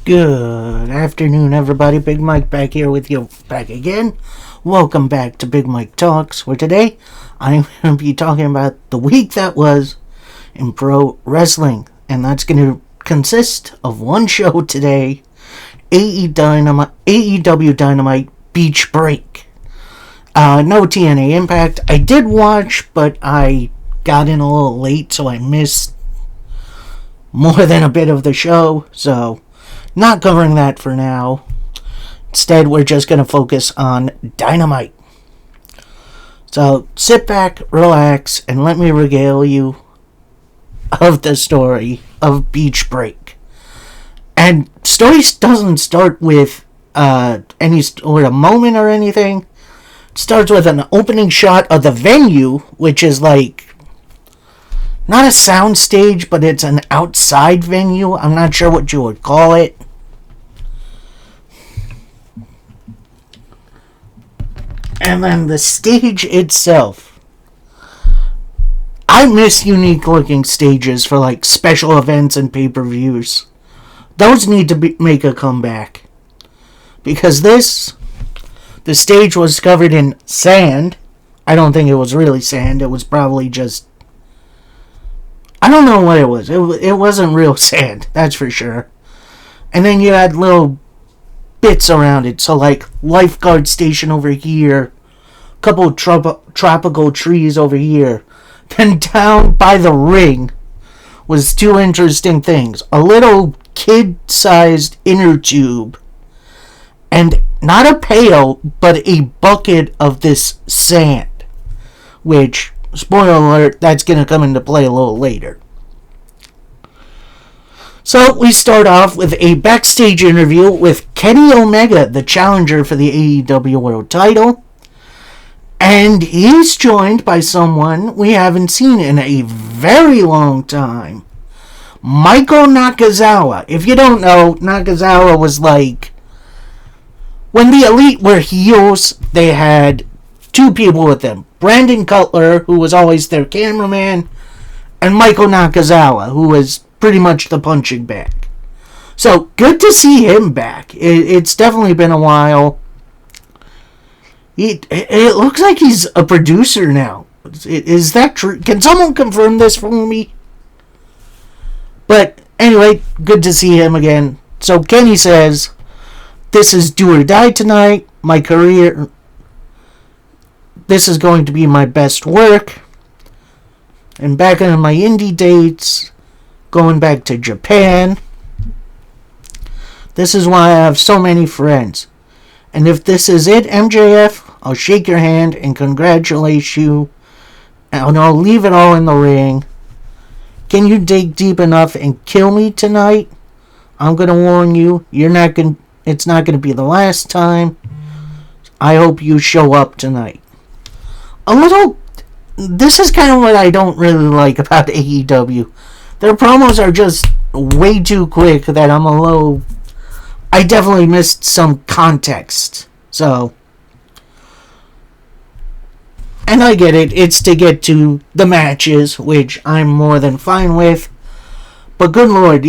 Good afternoon, everybody. Big Mike back here with you back again. Welcome back to Big Mike Talks, where today I'm going to be talking about the week that was in pro wrestling. And that's going to consist of one show today, AEW Dynamite Beach Break. No TNA Impact. I did watch, but I got in a little late, so I missed more than a bit of the show, so not covering that for now. Instead, we're just going to focus on Dynamite. So sit back, relax, and let me regale you of the story of Beach Break. And story doesn't start with any sort of moment or anything. It starts with an opening shot of the venue, which is like not a sound stage, but it's an outside venue. I'm not sure what you would call it. And then the stage itself. I miss unique looking stages for like special events and pay-per-views. Those need to make a comeback. Because the stage was covered in sand. I don't think it was really sand. It was probably just, I don't know what it was. It wasn't real sand, that's for sure. And then you had little bits around it. So like lifeguard station over here, couple tropical trees over here. Then down by the ring was two interesting things. A little kid-sized inner tube. And not a pail, but a bucket of this sand. Which, spoiler alert, that's going to come into play a little later. So we start off with a backstage interview with Kenny Omega, the challenger for the AEW World Title. And he's joined by someone we haven't seen in a very long time. Michael Nakazawa. If you don't know, Nakazawa was like, when the Elite were heels, they had two people with them. Brandon Cutler, who was always their cameraman, and Michael Nakazawa, who was pretty much the punching bag. So, good to see him back. It's definitely been a while. It looks like he's a producer now. Is that true? Can someone confirm this for me? But, anyway, good to see him again. So, Kenny says, "This is do or die tonight. My career, this is going to be my best work. And back in my indie dates, going back to Japan. This is why I have so many friends. And if this is it, MJF, I'll shake your hand and congratulate you. And I'll leave it all in the ring. Can you dig deep enough and kill me tonight? I'm going to warn you, it's not going to be the last time. I hope you show up tonight." This is kind of what I don't really like about AEW. Their promos are just way too quick that I definitely missed some context. So, and I get it, it's to get to the matches, which I'm more than fine with. But good lord,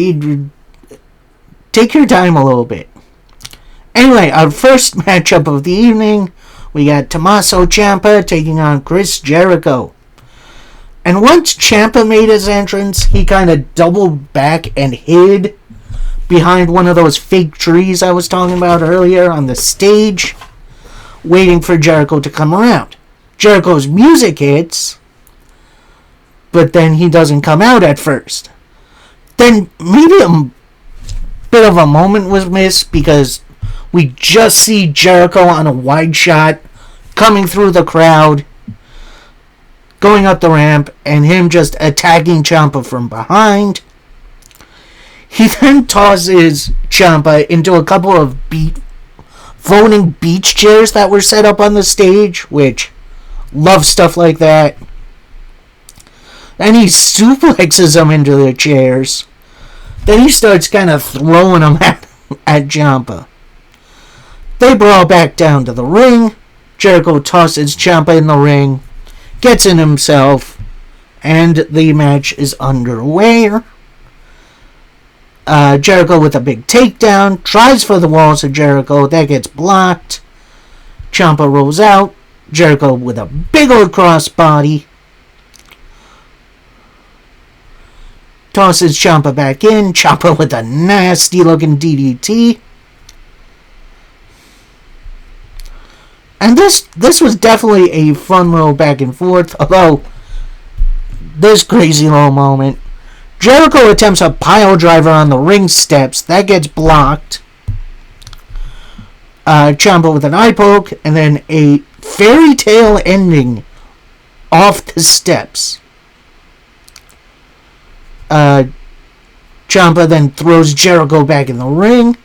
take your time a little bit. Anyway, our first matchup of the evening, we got Tommaso Ciampa taking on Chris Jericho. And once Ciampa made his entrance, he kind of doubled back and hid behind one of those fake trees I was talking about earlier on the stage, waiting for Jericho to come around. Jericho's music hits, but then he doesn't come out at first. Then maybe a bit of a moment was missed because we just see Jericho on a wide shot coming through the crowd, going up the ramp, and him just attacking Ciampa from behind. He then tosses Ciampa into a couple of floating beach chairs that were set up on the stage, which, love stuff like that. Then he suplexes him into the chairs. Then he starts kind of throwing them at Ciampa. They brawl back down to the ring. Jericho tosses Ciampa in the ring, gets in himself, and the match is underway. Jericho with a big takedown, tries for the walls of Jericho, that gets blocked. Ciampa rolls out, Jericho with a big old crossbody. Tosses Ciampa back in, Ciampa with a nasty looking DDT. And this was definitely a fun little back and forth, although this crazy little moment. Jericho attempts a pile driver on the ring steps. That gets blocked. Ciampa with an eye poke, and then a fairy tale ending off the steps. Ciampa then throws Jericho back in the ring.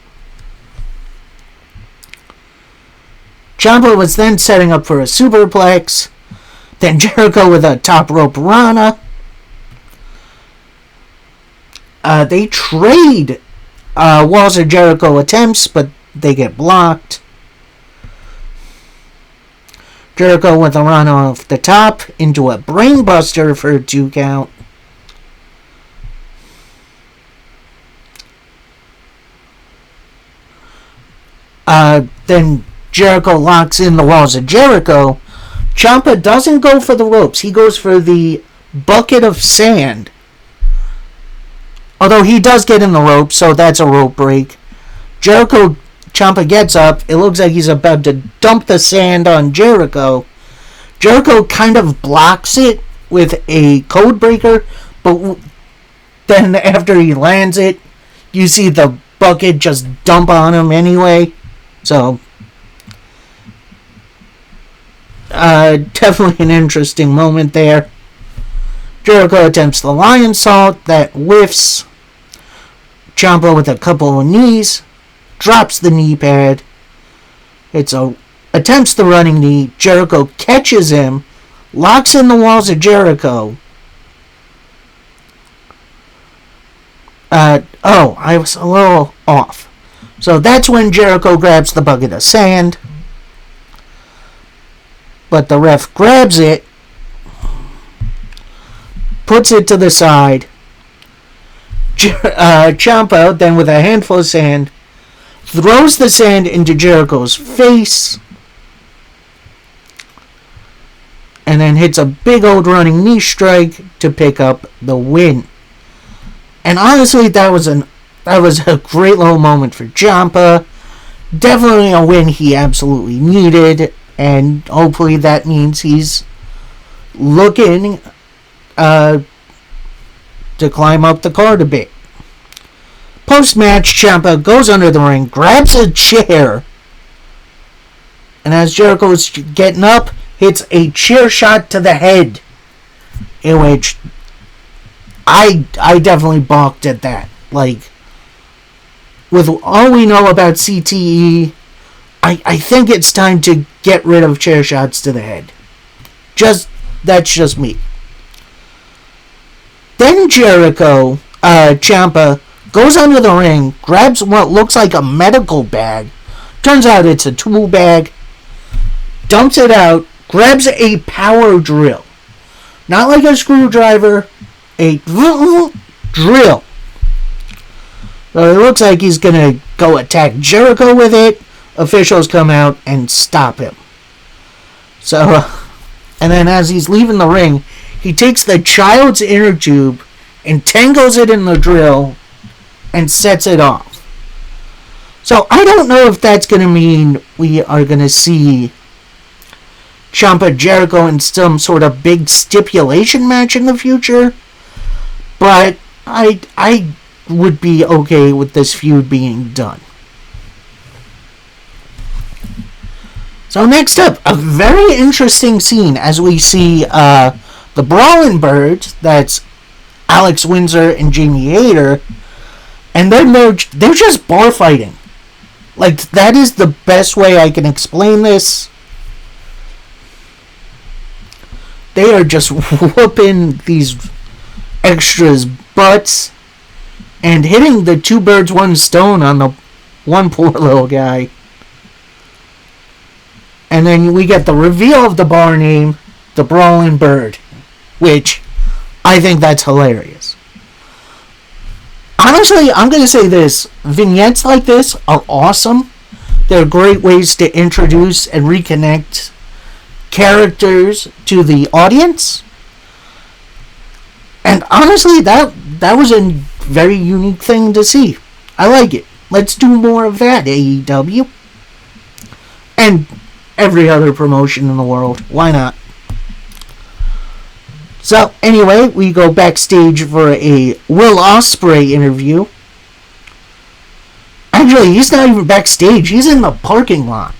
Ciampa was then setting up for a superplex. Then Jericho with a top rope Rana. They trade Walls of Jericho attempts, but they get blocked. Jericho with a Rana off the top into a brainbuster for a 2 count. Then Jericho locks in the Walls of Jericho. Ciampa doesn't go for the ropes. He goes for the bucket of sand. Although he does get in the ropes, so that's a rope break. Ciampa gets up. It looks like he's about to dump the sand on Jericho. Jericho kind of blocks it with a code breaker, but then after he lands it, you see the bucket just dump on him anyway. So, definitely an interesting moment there. Jericho attempts the lion salt, that whiffs. Ciampa with a couple of knees, drops the knee pad. Attempts the running knee. Jericho catches him, locks in the Walls of Jericho. I was a little off. So that's when Jericho grabs the bucket of sand. But the ref grabs it, puts it to the side. Ciampa, then with a handful of sand, throws the sand into Jericho's face. And then hits a big old running knee strike to pick up the win. And honestly, that was a great little moment for Ciampa. Definitely a win he absolutely needed, and hopefully that means he's looking to climb up the card a bit. Post-match, Ciampa goes under the ring, grabs a chair, and as Jericho's getting up, hits a chair shot to the head, in which I definitely balked at that. Like, with all we know about CTE, I think it's time to get rid of chair shots to the head. That's just me. Then Ciampa goes under the ring, grabs what looks like a medical bag. Turns out it's a tool bag. Dumps it out, grabs a power drill. Not like a screwdriver, a drill. So it looks like he's going to go attack Jericho with it. Officials come out and stop him. So, and then as he's leaving the ring, he takes the child's inner tube, entangles it in the drill, and sets it off. So I don't know if that's going to mean we are going to see Ciampa Jericho in some sort of big stipulation match in the future, but I would be okay with this feud being done. So next up, a very interesting scene as we see the Brawling Birds, that's Alex Windsor and Jamie Hayter, and then they're just bar fighting. Like, that is the best way I can explain this. They are just whooping these extras' butts and hitting the 2 birds, 1 stone on the one poor little guy. And then we get the reveal of the bar name, the Brawling Bird, which I think that's hilarious. honestly, I'm going to say this. Vignettes like this are awesome. They're great ways to introduce and reconnect characters to the audience. And honestly, that was a very unique thing to see. I like it. Let's do more of that, AEW. And every other promotion in the world. Why not? So, anyway, we go backstage for a Will Ospreay interview. Actually, he's not even backstage. He's in the parking lot.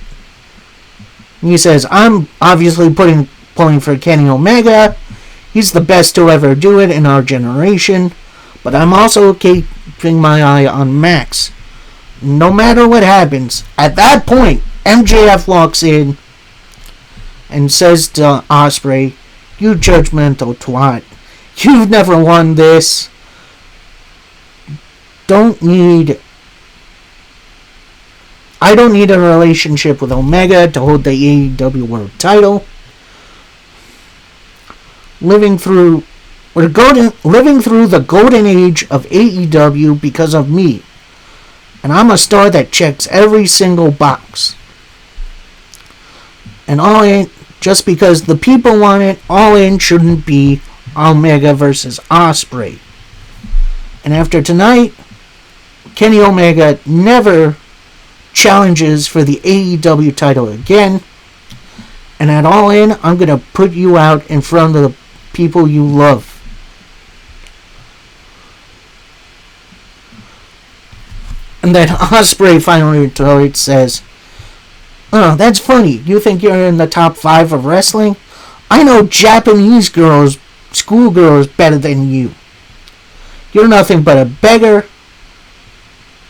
He says, I'm obviously pulling for Kenny Omega. He's the best to ever do it in our generation. But I'm also keeping my eye on Max. No matter what happens. At that point, MJF walks in and says to Ospreay, you judgmental twat. You've never won this. I don't need a relationship with Omega to hold the AEW World Title. Living through the golden age of AEW because of me. And I'm a star that checks every single box. And All In, just because the people want it, All In shouldn't be Omega versus Ospreay. And after tonight, Kenny Omega never challenges for the AEW title again. And at All In, I'm going to put you out in front of the people you love. And then Ospreay finally retorts, says, oh, that's funny. You think you're in the top 5 of wrestling? I know Japanese girls, schoolgirls better than you. You're nothing but a beggar.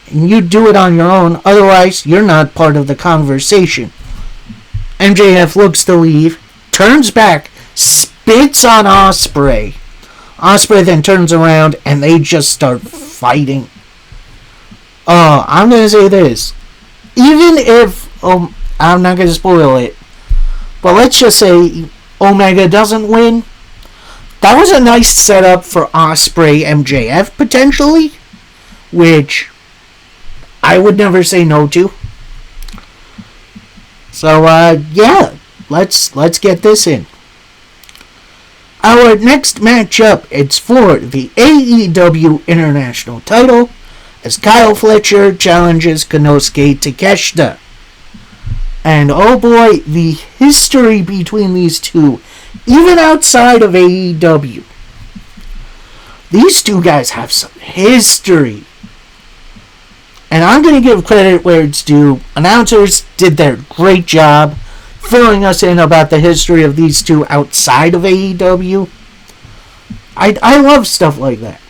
And you do it on your own. Otherwise, you're not part of the conversation. MJF looks to leave, turns back, spits on Ospreay. Ospreay then turns around and they just start fighting. I'm going to say this. Even if, I'm not going to spoil it, but let's just say Omega doesn't win, that was a nice setup for Ospreay MJF potentially, which I would never say no to. So, yeah, let's get this in. Our next matchup, it's for the AEW International title, as Kyle Fletcher challenges Konosuke Takeshita. And oh boy, the history between these two, even outside of AEW. These two guys have some history. And I'm going to give credit where it's due. Announcers did their great job filling us in about the history of these two outside of AEW. I love stuff like that.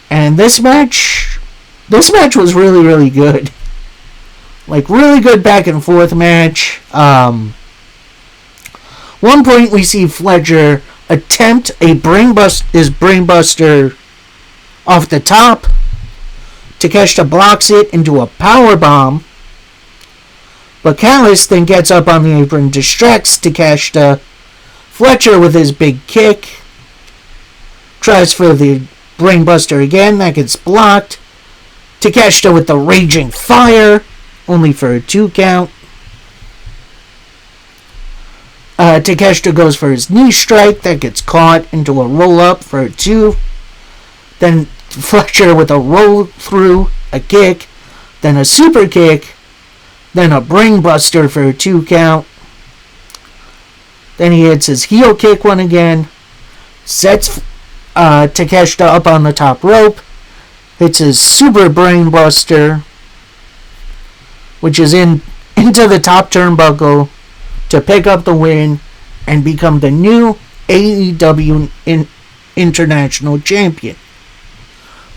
And this match was really, really good. Like, really good back and forth match. One point we see Fletcher attempt his brainbuster off the top. Takeshita blocks it into a powerbomb. But Callis then gets up on the apron, distracts Takeshita. Fletcher with his big kick tries for the brainbuster again. That gets blocked. Takeshita with the raging fire, only for a 2 count. Takeshita goes for his knee strike. That gets caught into a roll-up for a 2. Then Fletcher with a roll-through, a kick, then a super kick, then a brainbuster for a 2 count. Then he hits his heel kick one again, sets Takeshita up on the top rope, hits his super brainbuster, which is into the top turnbuckle to pick up the win and become the new AEW International Champion.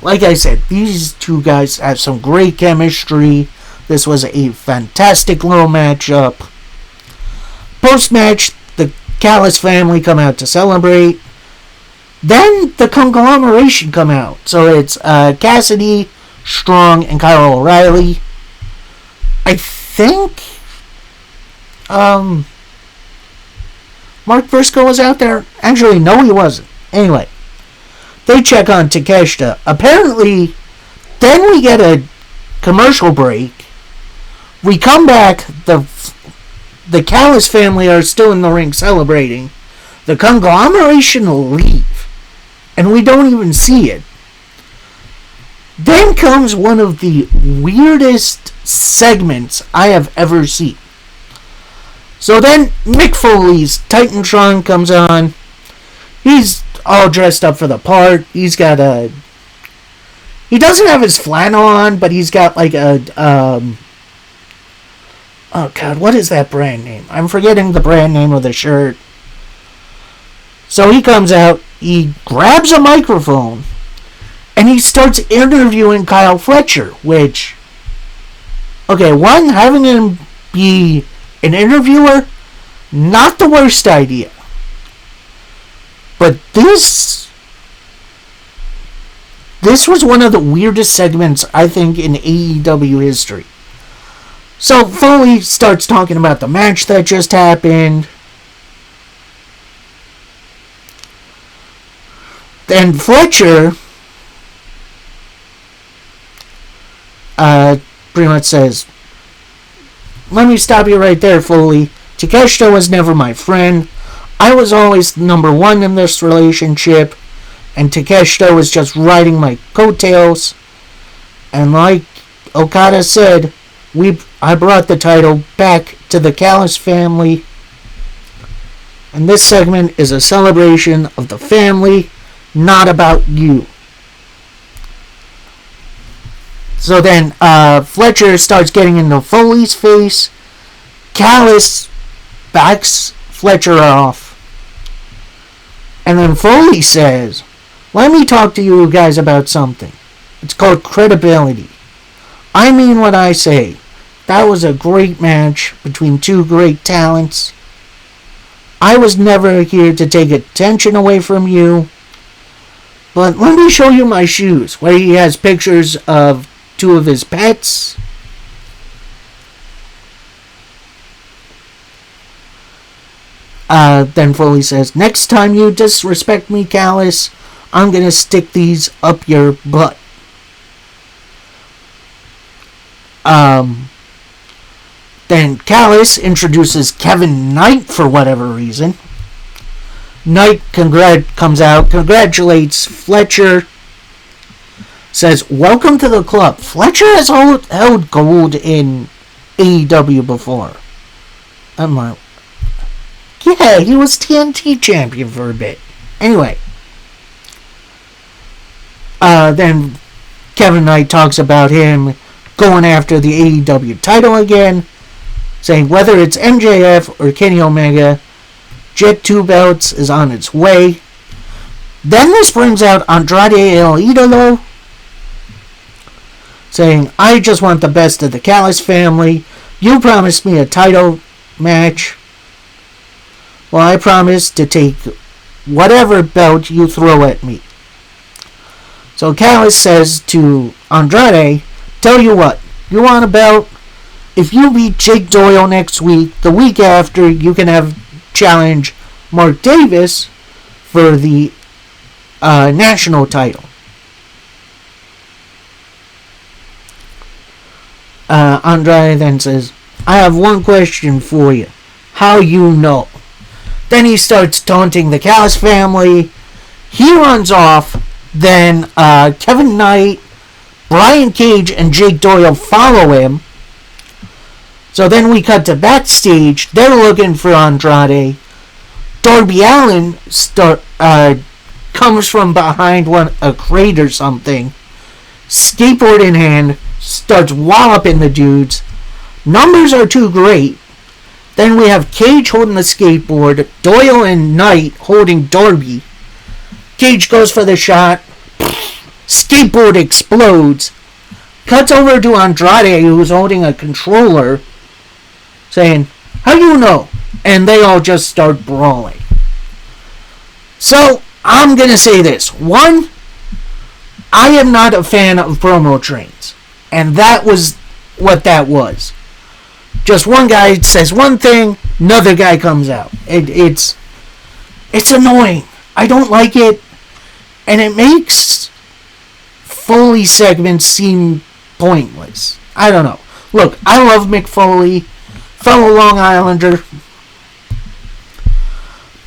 Like I said, these two guys have some great chemistry. This was a fantastic little matchup. Post-match, the Callis family come out to celebrate. Then the conglomeration come out. So it's Cassidy, Strong, and Kyle O'Reilly. I think Mark Briscoe was out there. Actually, no, he wasn't. Anyway, They check on Takeshita. Apparently, then we get a commercial break. We come back. The Callis family are still in the ring celebrating. The conglomeration leave, and we don't even see it. Then comes one of the weirdest segments I have ever seen. So then Mick Foley's Titantron comes on. He's all dressed up for the part. He doesn't have his flannel on, but he's got like a oh god, what is that brand name? I'm forgetting the brand name of the shirt. So he comes out, he grabs a microphone, and he starts interviewing Kyle Fletcher, which, okay, one, having him be an interviewer, not the worst idea. But this was one of the weirdest segments, I think, in AEW history. So Foley starts talking about the match that just happened. Then Fletcher pretty much says, "Let me stop you right there, Foley. Takeshita was never my friend. I was always number one in this relationship, and Takeshita was just riding my coattails. And like Okada said, I brought the title back to the Callis family. And this segment is a celebration of the family, not about you." So then Fletcher starts getting into Foley's face. Callis backs Fletcher off. And then Foley says, "Let me talk to you guys about something. It's called credibility. I mean what I say. That was a great match between two great talents. I was never here to take attention away from you. But let me show you my shoes," where he has pictures of two of his pets. Then Foley says, "Next time you disrespect me, Callis, I'm gonna stick these up your butt." Then Callis introduces Kevin Knight for whatever reason. Knight comes out, congratulates Fletcher, says, "Welcome to the club. Fletcher has held gold in AEW before." I'm like, yeah, he was TNT champion for a bit. Anyway. Then Kevin Knight talks about him going after the AEW title again, saying whether it's MJF or Kenny Omega, Jet 2 Belts is on its way. Then this brings out Andrade El Idolo, saying, "I just want the best of the Callis family. You promised me a title match. Well, I promise to take whatever belt you throw at me." So Callis says to Andrade, "Tell you what, you want a belt? If you beat Jake Doyle next week, the week after, you can have challenge Mark Davis for the national title." Andrade then says, "I have one question for you. How you know?" Then he starts taunting the Callis family. He runs off. Then Kevin Knight, Brian Cage, and Jake Doyle follow him. So then we cut to backstage. They're looking for Andrade. Darby Allin comes from behind a crate or something, skateboard in hand, starts walloping the dudes. Numbers are too great. Then we have Cage holding the skateboard, Doyle and Knight holding Darby. Cage goes for the shot. Skateboard explodes. Cuts over to Andrade, who's holding a controller, saying, "How do you know?" And they all just start brawling. So, I'm going to say this. One, I am not a fan of promo trains. And that was what that was. Just one guy says one thing, another guy comes out. It's annoying. I don't like it. And it makes Foley segments seem pointless. I don't know. Look, I love Mick Foley, fellow Long Islander.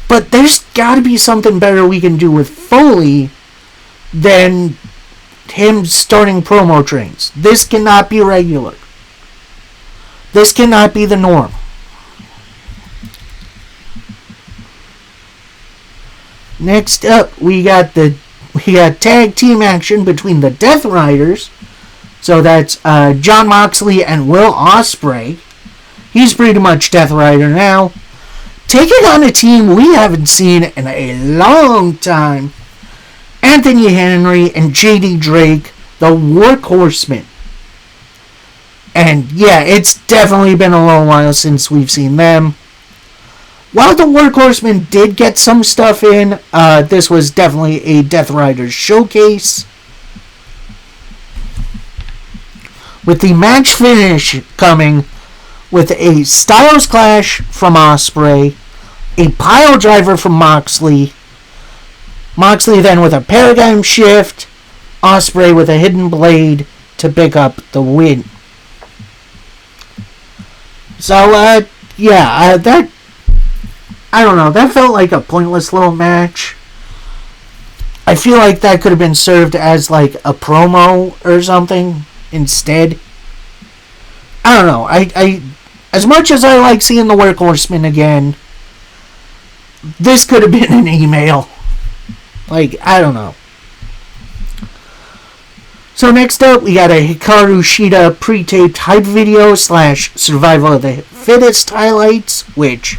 But there's got to be something better we can do with Foley than him starting promo trains. This cannot be regular. This cannot be the norm. Next up, we got tag team action between the Death Riders. So that's Jon Moxley and Will Ospreay. He's pretty much Death Rider now. Taking on a team we haven't seen in a long time. Anthony Henry and JD Drake, the Workhorsemen. And yeah, it's definitely been a long while since we've seen them. While the Workhorsemen did get some stuff in, this was definitely a Death Riders showcase. With the match finish coming with a Styles Clash from Ospreay, a pile driver from Moxley then with a paradigm shift, Ospreay with a hidden blade to pick up the win. So, that, I don't know, that felt like a pointless little match. I feel like that could have been served as like a promo or something instead. I don't know, I as much as I like seeing the Workhorsemen again, this could have been an email. Like, I don't know. So next up, we got a Hikaru Shida pre-taped hype video / Survival of the Fittest highlights, which,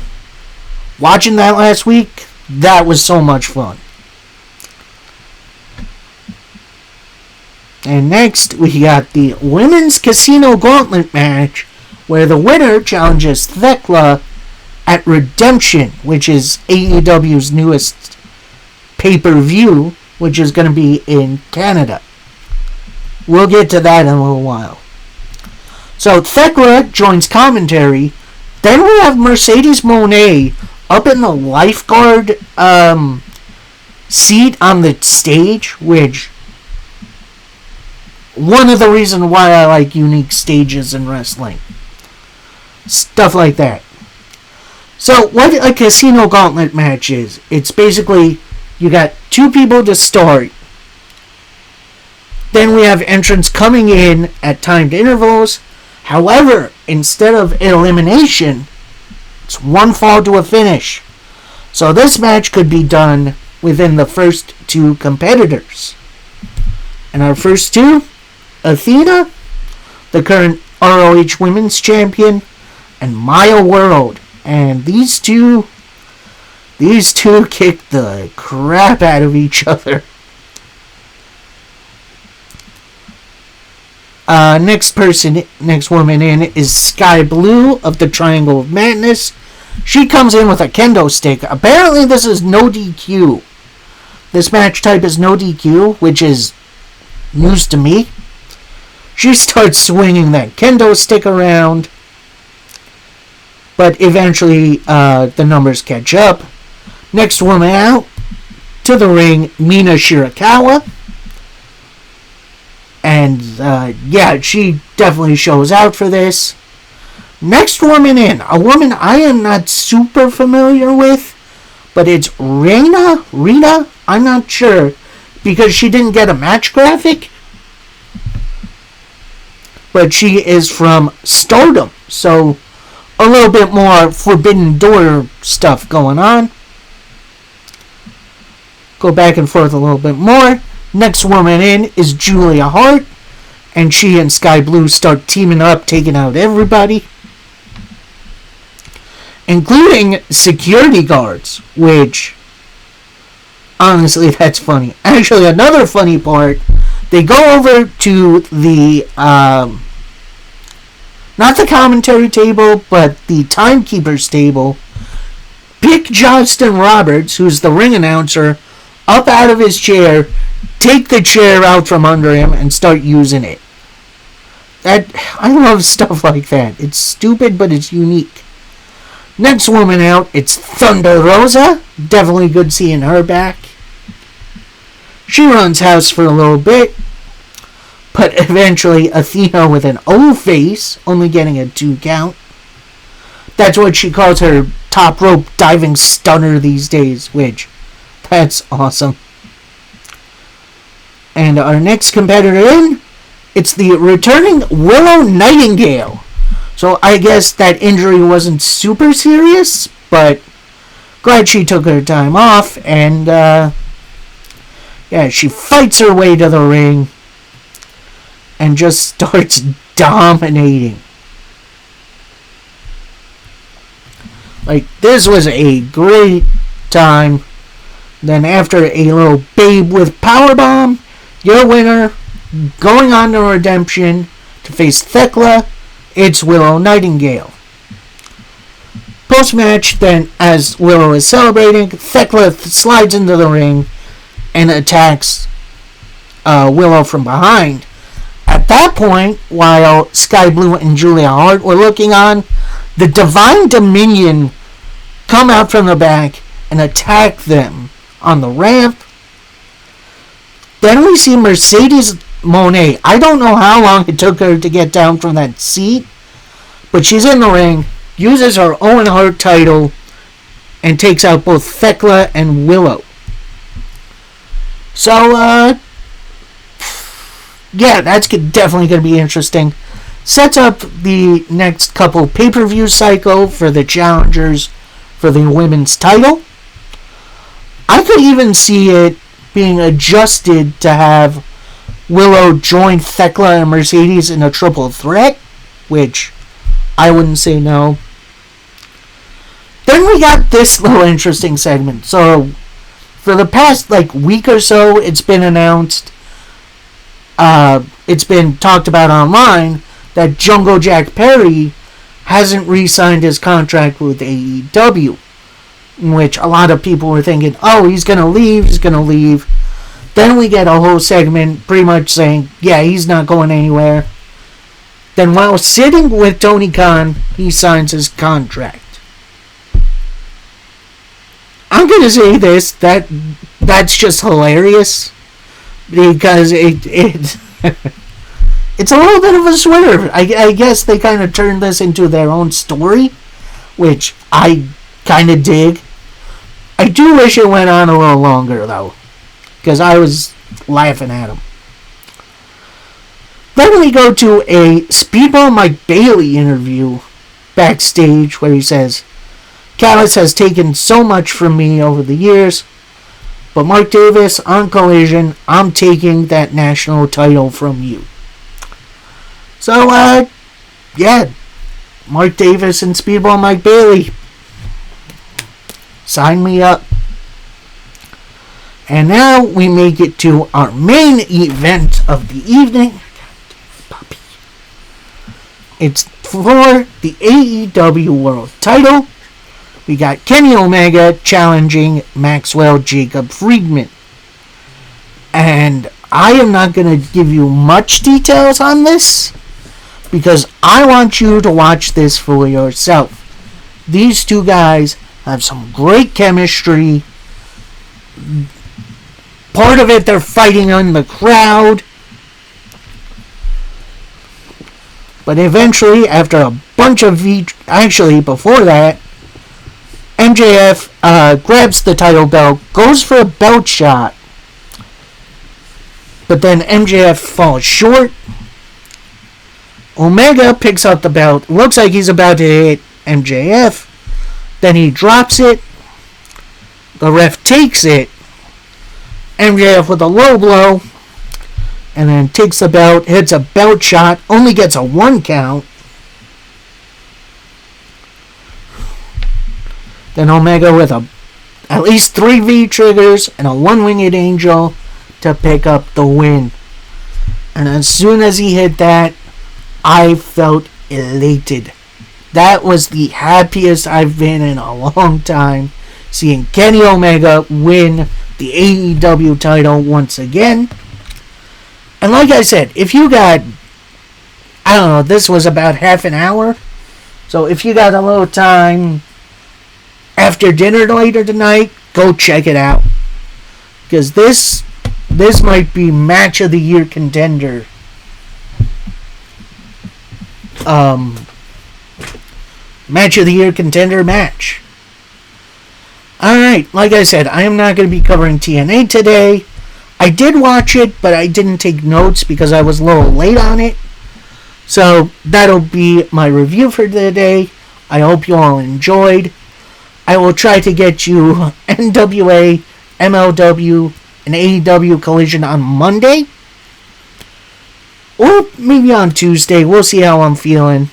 watching that last week, that was so much fun. And next, we got the Women's Casino Gauntlet match, where the winner challenges Thekla at Redemption, which is AEW's newest pay-per-view, which is going to be in Canada. We'll get to that in a little while. So Thekla joins commentary. Then we have Mercedes Moné up in the lifeguard seat on the stage, which one of the reasons why I like unique stages in wrestling. Stuff like that. So what a Casino Gauntlet match is, it's basically you got two people to start. Then we have entrants coming in at timed intervals. However, instead of elimination, it's one fall to a finish. So this match could be done within the first two competitors. And our first two, Athena, the current ROH Women's Champion, and Maya World. And these two kick the crap out of each other. Next woman in is Sky Blue of the Triangle of Madness. She comes in with a kendo stick. Apparently this is no DQ. This match type is no DQ, which is news to me. She starts swinging that kendo stick around, but eventually the numbers catch up. Next woman out to the ring, Mina Shirakawa. And, she definitely shows out for this. Next woman in, a woman I am not super familiar with, but it's Rita, I'm not sure, because she didn't get a match graphic. But she is from Stardom, so a little bit more Forbidden Door stuff going on. Go back and forth a little bit more. Next woman in is Julia Hart, and she and Sky Blue start teaming up, taking out everybody, including security guards, which, honestly, that's funny. Actually, another funny part, they go over to the, not the commentary table, but the timekeeper's table, pick Justin Roberts, who's the ring announcer, up out of his chair, take the chair out from under him, and start using it. I love stuff like that. It's stupid, but it's unique. Next woman out, it's Thunder Rosa. Definitely good seeing her back. She runs house for a little bit, but eventually Athena with an O face, only getting a 2 count. That's what she calls her top rope diving stunner these days, which, that's awesome. And our next competitor in, it's the returning Willow Nightingale. So I guess that injury wasn't super serious, but glad she took her time off. And she fights her way to the ring and just starts dominating. Like, this was a great time. Then after a little babe with powerbomb, your winner, going on to redemption to face Thekla, it's Willow Nightingale. Post-match, then, as Willow is celebrating, Thekla slides into the ring and attacks Willow from behind. At that point, while Sky Blue and Julia Hart were looking on, the Divine Dominion come out from the back and attack them on the ramp. Then we see Mercedes Moné. I don't know how long it took her to get down from that seat, but she's in the ring, uses her Owen Hart title, and takes out both Thekla and Willow. So, that's definitely going to be interesting. Sets up the next couple pay-per-view cycle for the challengers for the women's title. I could even see it being adjusted to have Willow join Thekla and Mercedes in a triple threat, which I wouldn't say no. Then we got this little interesting segment. So, for the past week or so, it's been announced, it's been talked about online that Jungle Jack Perry hasn't re-signed his contract with AEW, in which a lot of people were thinking, oh, he's going to leave. Then we get a whole segment pretty much saying, yeah, he's not going anywhere. Then while sitting with Tony Khan, he signs his contract. I'm going to say this, that's just hilarious, because it's a little bit of a swerve. I guess they kind of turned this into their own story, which I kind of dig. I do wish it went on a little longer, though, because I was laughing at him. Then we go to a Speedball Mike Bailey interview backstage where he says, Callis has taken so much from me over the years, but Mark Davis, on Collision, I'm taking that national title from you. So, Mark Davis and Speedball Mike Bailey, sign me up. And now we make it to our main event of the evening. It's for the AEW World title. We got Kenny Omega challenging Maxwell Jacob Friedman. And I am not going to give you much details on this, because I want you to watch this for yourself. These two guys have some great chemistry. Part of it, they're fighting in the crowd. But eventually, after a bunch of actually before that, MJF grabs the title belt, goes for a belt shot, but then MJF falls short. Omega picks up the belt, looks like he's about to hit MJF, then he drops it, the ref takes it, MJF with a low blow, and then takes the belt, hits a belt shot, only gets a 1 count. Then Omega with at least 3 V-triggers and a 1-winged angel to pick up the win. And as soon as he hit that, I felt elated. That was the happiest I've been in a long time, seeing Kenny Omega win the AEW title once again. And like I said, if you got, I don't know, this was about half an hour. So if you got a little time after dinner later tonight, go check it out. Because this this might be match of the year contender. Match of the year contender match. Alright, like I said, I am not going to be covering TNA today. I did watch it, but I didn't take notes because I was a little late on it. So that'll be my review for today. I hope you all enjoyed. I will try to get you NWA, MLW, and AEW Collision on Monday. Or maybe on Tuesday. We'll see how I'm feeling.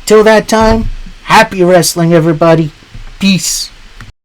Till that time, happy wrestling, everybody. Peace.